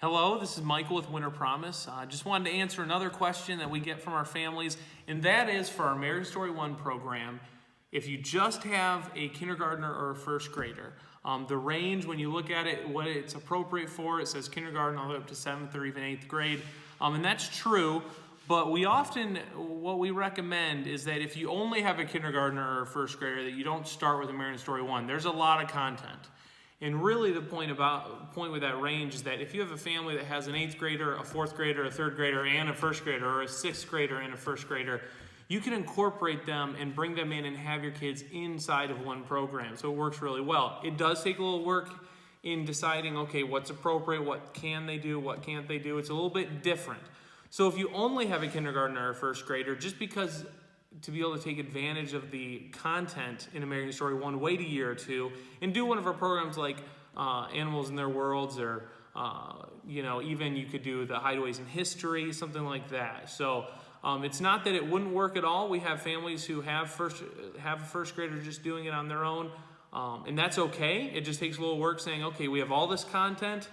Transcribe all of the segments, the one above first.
Hello, this is Michael with WinterPromise. I just wanted to answer another question that we get from our families, and that is for our American Story 1 program. If you just have a kindergartner or a first grader, the range, when you look at it, what it's appropriate for, it says kindergarten all the way up to 7th or even 8th grade, and that's true, but what we recommend is that if you only have a kindergartner or a first grader, that you don't start with American Story 1. There's a lot of content. And really the point with that range is that if you have a family that has an 8th grader, a 4th grader, a 3rd grader, and a 1st grader, or a 6th grader and a 1st grader, you can incorporate them and bring them in and have your kids inside of one program. So it works really well. It does take a little work in deciding, okay, what's appropriate, what can they do, what can't they do. It's a little bit different. So if you only have a kindergartner or a 1st grader, just because to be able to take advantage of the content in American Story 1, wait a year or two and do one of our programs like Animals in Their Worlds, or even you could do the Hideaways in History, something like that. So it's not that it wouldn't work at all. We have families who have a first grader just doing it on their own, and that's okay. It just takes a little work saying, okay, we have all this content,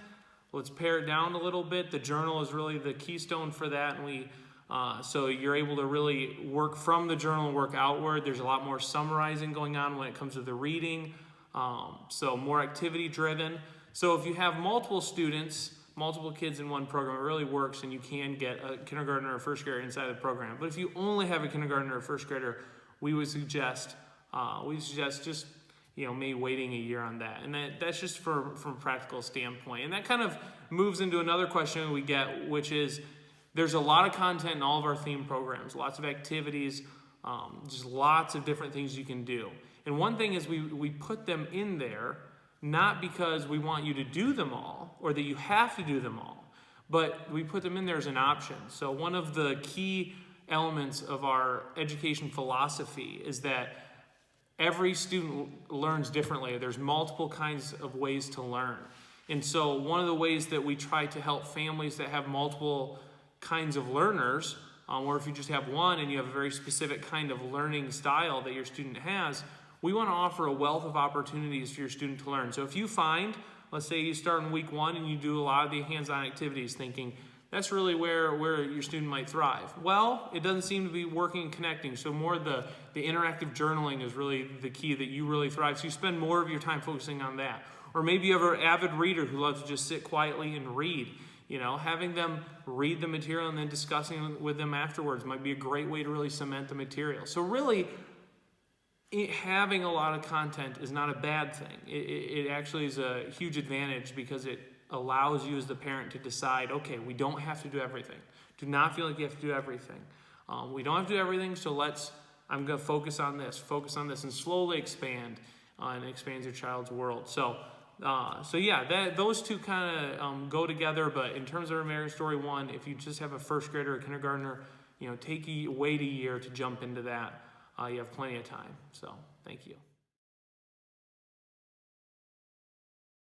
let's pare it down a little bit. The journal is really the keystone for that, and so you're able to really work from the journal and work outward. There's a lot more summarizing going on when it comes to the reading, so more activity driven. So if you have multiple students, multiple kids in one program, it really works, and you can get a kindergartner or first grader inside the program. But if you only have a kindergartner or first grader, we would suggest just maybe waiting a year on that. And that's just from a practical standpoint. And that kind of moves into another question we get, which is, there's a lot of content in all of our theme programs, lots of activities, just lots of different things you can do. And one thing is we put them in there not because we want you to do them all or that you have to do them all, but we put them in there as an option. So one of the key elements of our education philosophy is that every student learns differently. There's multiple kinds of ways to learn. And so one of the ways that we try to help families that have multiple kinds of learners, or if you just have one and you have a very specific kind of learning style that your student has, we want to offer a wealth of opportunities for your student to learn. So if you find, let's say you start in week 1 and you do a lot of the hands-on activities thinking, that's really where your student might thrive. Well, it doesn't seem to be working and connecting, so more the interactive journaling is really the key that you really thrive. So you spend more of your time focusing on that. Or maybe you have an avid reader who loves to just sit quietly and read. Having them read the material and then discussing with them afterwards might be a great way to really cement the material. So really, having a lot of content is not a bad thing. It actually is a huge advantage because it allows you as the parent to decide, okay, we don't have to do everything. Do not feel like you have to do everything. We don't have to do everything, so I'm going to focus on this, and slowly expand, and expands your child's world. So yeah, those two kind of go together. But in terms of American Story 1, if you just have a first grader or kindergartner, wait a year to jump into that. You have plenty of time. So thank you.